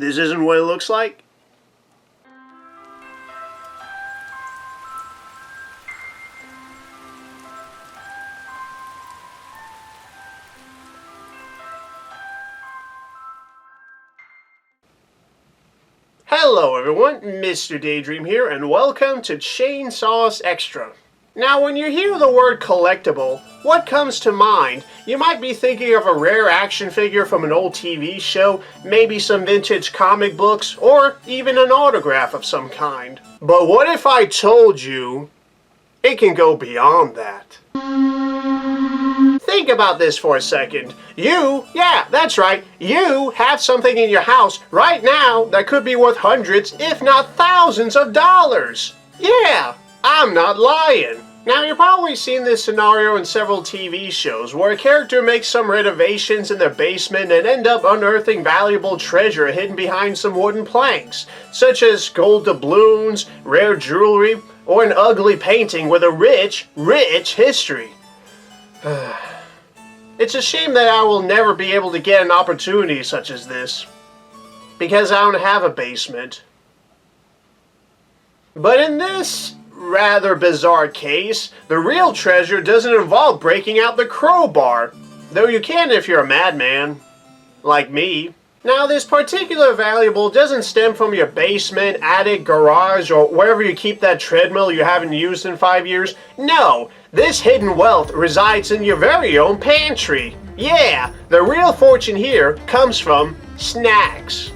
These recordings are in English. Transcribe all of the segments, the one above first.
This isn't what it looks like? Hello everyone, Mr. Daydream here, and welcome to ChainSauce Extra. Now when you hear the word collectible, what comes to mind? You might be thinking of a rare action figure from an old TV show, maybe some vintage comic books, or even an autograph of some kind. But what if I told you it can go beyond that? Think about this for a second. Yeah, that's right, you have something in your house right now that could be worth hundreds, if not thousands of dollars. Yeah, I'm not lying. Now, you've probably seen this scenario in several TV shows where a character makes some renovations in their basement and end up unearthing valuable treasure hidden behind some wooden planks, such as gold doubloons, rare jewelry, or an ugly painting with a rich history. It's a shame that I will never be able to get an opportunity such as this, because I don't have a basement. But in this rather bizarre case, the real treasure doesn't involve breaking out the crowbar, though you can if you're a madman, like me. Now, this particular valuable doesn't stem from your basement, attic, garage, or wherever you keep that treadmill you haven't used in 5 years. No, this hidden wealth resides in your very own pantry. Yeah, the real fortune here comes from snacks.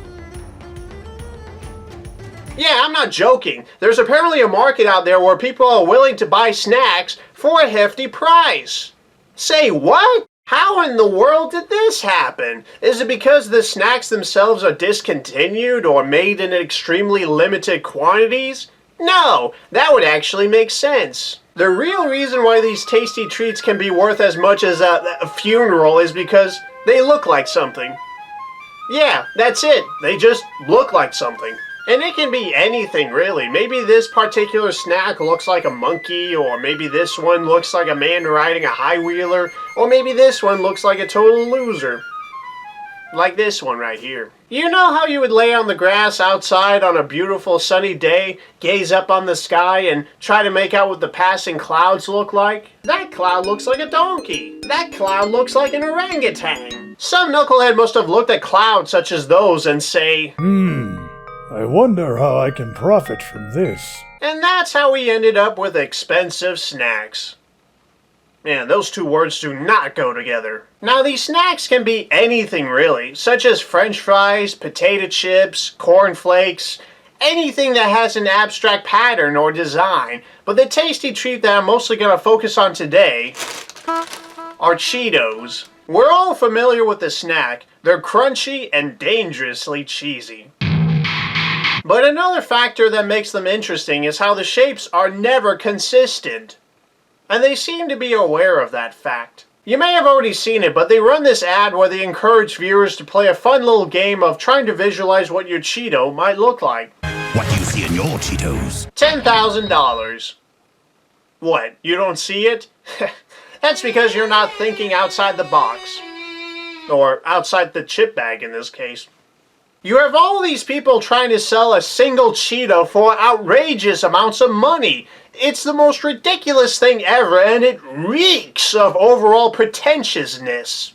Yeah, I'm not joking. There's apparently a market out there where people are willing to buy snacks for a hefty price. Say what? How in the world did this happen? Is it because the snacks themselves are discontinued or made in extremely limited quantities? No, that would actually make sense. The real reason why these tasty treats can be worth as much as a funeral is because they look like something. Yeah, that's it. They just look like something. And it can be anything, really. Maybe this particular snack looks like a monkey, or maybe this one looks like a man riding a high-wheeler, or maybe this one looks like a total loser. Like this one right here. You know how you would lay on the grass outside on a beautiful sunny day, gaze up on the sky, and try to make out what the passing clouds look like? That cloud looks like a donkey. That cloud looks like an orangutan. Some knucklehead must have looked at clouds such as those and say, I wonder how I can profit from this. And that's how we ended up with expensive snacks. Man, those two words do not go together. Now, these snacks can be anything really, such as French fries, potato chips, corn flakes, anything that has an abstract pattern or design. But the tasty treat that I'm mostly going to focus on today are Cheetos. We're all familiar with the snack. They're crunchy and dangerously cheesy. But another factor that makes them interesting is how the shapes are never consistent. And they seem to be aware of that fact. You may have already seen it, but they run this ad where they encourage viewers to play a fun little game of trying to visualize what your Cheeto might look like. What do you see in your Cheetos? $10,000. What, you don't see it? That's because you're not thinking outside the box. Or outside the chip bag in this case. You have all these people trying to sell a single Cheeto for outrageous amounts of money. It's the most ridiculous thing ever, and it reeks of overall pretentiousness. Is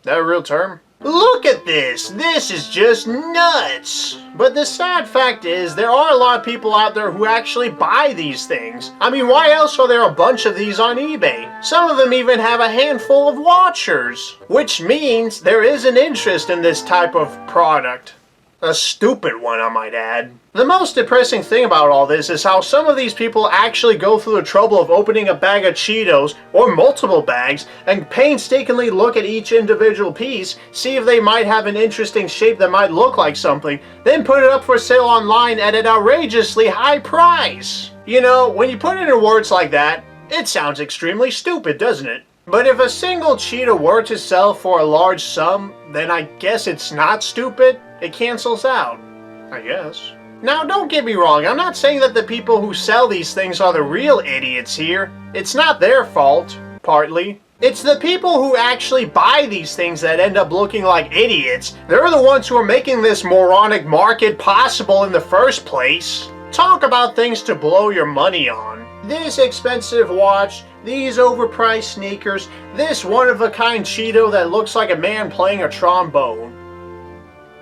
that a real term? Look at this! This is just nuts! But the sad fact is, there are a lot of people out there who actually buy these things. I mean, why else are there a bunch of these on eBay? Some of them even have a handful of watchers. Which means there is an interest in this type of product. A stupid one, I might add. The most depressing thing about all this is how some of these people actually go through the trouble of opening a bag of Cheetos, or multiple bags, and painstakingly look at each individual piece, see if they might have an interesting shape that might look like something, then put it up for sale online at an outrageously high price. You know, when you put it in words like that, it sounds extremely stupid, doesn't it? But if a single Cheeto were to sell for a large sum, then I guess it's not stupid. It cancels out, I guess. Now, don't get me wrong, I'm not saying that the people who sell these things are the real idiots here. It's not their fault, partly. It's the people who actually buy these things that end up looking like idiots. They're the ones who are making this moronic market possible in the first place. Talk about things to blow your money on. This expensive watch, these overpriced sneakers, this one-of-a-kind Cheeto that looks like a man playing a trombone.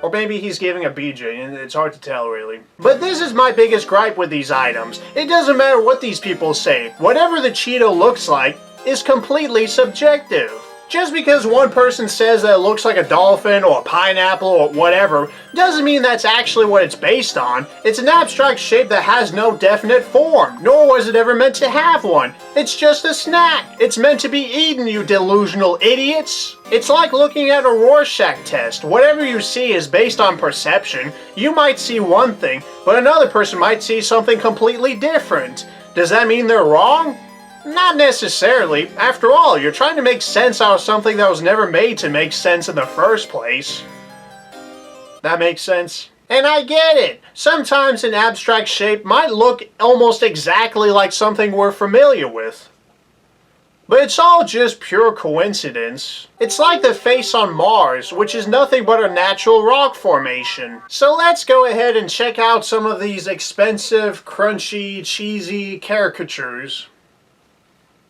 Or maybe he's giving a BJ, and it's hard to tell really. But this is my biggest gripe with these items. It doesn't matter what these people say. Whatever the Cheeto looks like is completely subjective. Just because one person says that it looks like a dolphin or a pineapple or whatever, doesn't mean that's actually what it's based on. It's an abstract shape that has no definite form, nor was it ever meant to have one. It's just a snack. It's meant to be eaten, you delusional idiots. It's like looking at a Rorschach test. Whatever you see is based on perception. You might see one thing, but another person might see something completely different. Does that mean they're wrong? Not necessarily. After all, you're trying to make sense out of something that was never made to make sense in the first place. That makes sense? And I get it. Sometimes an abstract shape might look almost exactly like something we're familiar with. But it's all just pure coincidence. It's like the face on Mars, which is nothing but a natural rock formation. So let's go ahead and check out some of these expensive, crunchy, cheesy caricatures.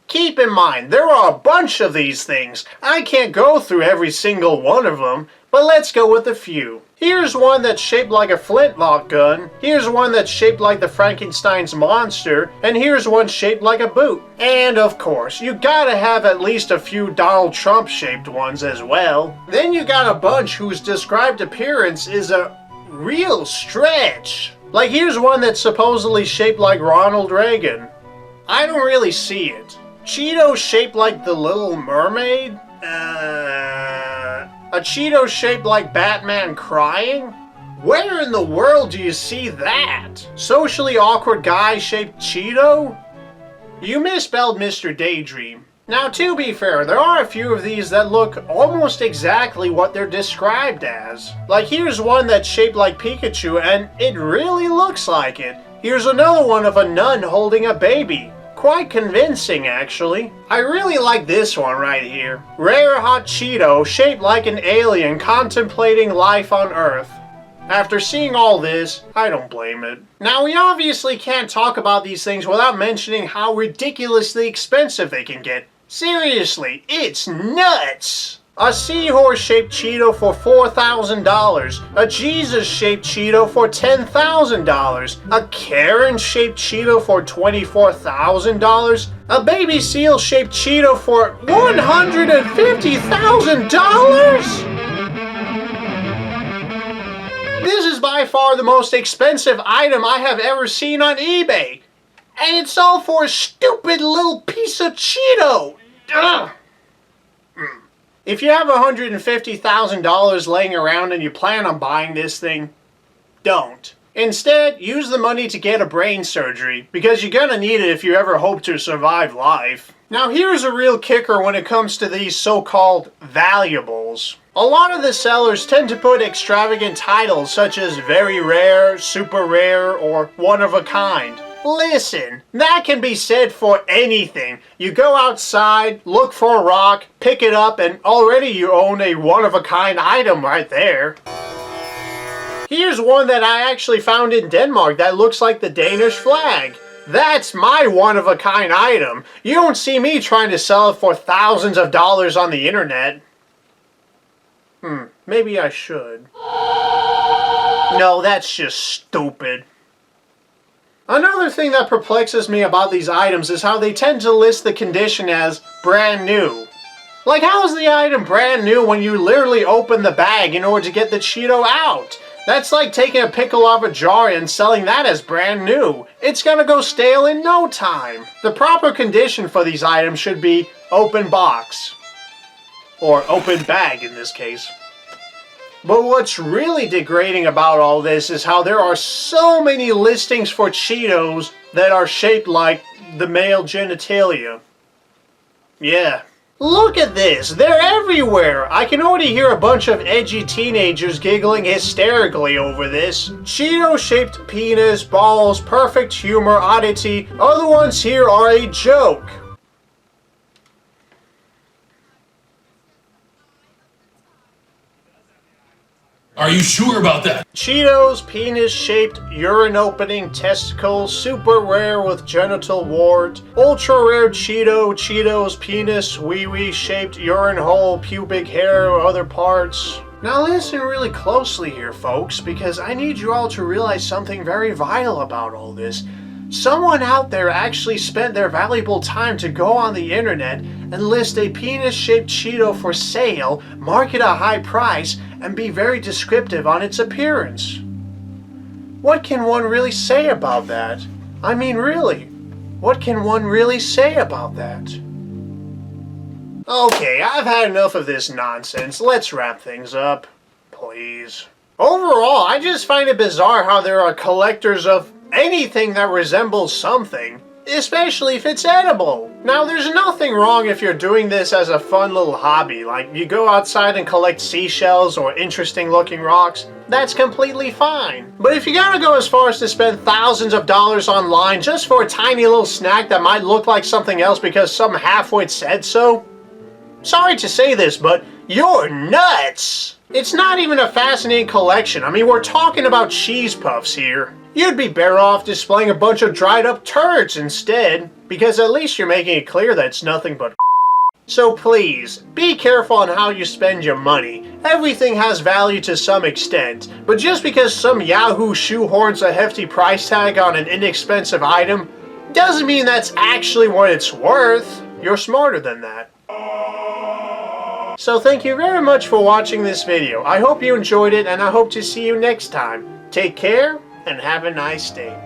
Keep in mind, there are a bunch of these things. I can't go through every single one of them, but let's go with a few. Here's one that's shaped like a flintlock gun, here's one that's shaped like the Frankenstein's monster, and here's one shaped like a boot. And of course, you gotta have at least a few Donald Trump shaped ones as well. Then you got a bunch whose described appearance is a real stretch. Like here's one that's supposedly shaped like Ronald Reagan. I don't really see it. Cheeto shaped like the Little Mermaid? A Cheeto shaped like Batman crying? Where in the world do you see that? Socially awkward guy shaped Cheeto? You misspelled Mr. Daydream. Now to be fair, there are a few of these that look almost exactly what they're described as. Like here's one that's shaped like Pikachu and it really looks like it. Here's another one of a nun holding a baby. Quite convincing, actually. I really like this one right here. Rare hot Cheeto shaped like an alien contemplating life on Earth. After seeing all this, I don't blame it. Now, we obviously can't talk about these things without mentioning how ridiculously expensive they can get. Seriously, it's nuts! A seahorse-shaped Cheeto for $4,000, a Jesus-shaped Cheeto for $10,000, a Karen-shaped Cheeto for $24,000, a baby seal-shaped Cheeto for $150,000? This is by far the most expensive item I have ever seen on eBay, and it's all for a stupid little piece of Cheeto! Ugh. If you have $150,000 laying around and you plan on buying this thing, don't. Instead, use the money to get a brain surgery, because you're gonna need it if you ever hope to survive life. Now here's a real kicker when it comes to these so-called valuables. A lot of the sellers tend to put extravagant titles such as very rare, super rare, or one of a kind. Listen, that can be said for anything. You go outside, look for a rock, pick it up, and already you own a one-of-a-kind item right there. Here's one that I actually found in Denmark that looks like the Danish flag. That's my one-of-a-kind item. You don't see me trying to sell it for thousands of dollars on the internet. Maybe I should. No, that's just stupid. Another thing that perplexes me about these items is how they tend to list the condition as brand new. Like, how is the item brand new when you literally open the bag in order to get the Cheeto out? That's like taking a pickle off a jar and selling that as brand new. It's gonna go stale in no time. The proper condition for these items should be open box. Or open bag in this case. But what's really degrading about all this is how there are so many listings for Cheetos that are shaped like the male genitalia. Yeah. Look at this! They're everywhere! I can already hear a bunch of edgy teenagers giggling hysterically over this. Cheeto-shaped penis, balls, perfect humor, oddity. Other ones here are a joke. Are you sure about that? Cheetos penis-shaped urine opening testicle, super rare with genital wart. Ultra rare Cheetos penis wee-wee shaped urine hole, pubic hair, or other parts. Now listen really closely here, folks, because I need you all to realize something very vital about all this. Someone out there actually spent their valuable time to go on the internet and list a penis-shaped Cheeto for sale, mark it a high price, and be very descriptive on its appearance. What can one really say about that? I mean, really, what can one really say about that? Okay, I've had enough of this nonsense. Let's wrap things up, please. Overall, I just find it bizarre how there are collectors of anything that resembles something, especially if it's edible. Now, there's nothing wrong if you're doing this as a fun little hobby, like you go outside and collect seashells or interesting looking rocks. That's completely fine. But if you're gonna go as far as to spend thousands of dollars online just for a tiny little snack that might look like something else because some halfwit said so, sorry to say this, but you're nuts! It's not even a fascinating collection. I mean, we're talking about cheese puffs here. You'd be better off displaying a bunch of dried up turds instead, because at least you're making it clear that it's nothing but So please, be careful on how you spend your money. Everything has value to some extent, but just because some yahoo shoehorns a hefty price tag on an inexpensive item, doesn't mean that's actually what it's worth. You're smarter than that. So thank you very much for watching this video. I hope you enjoyed it, and I hope to see you next time. Take care, and have a nice day.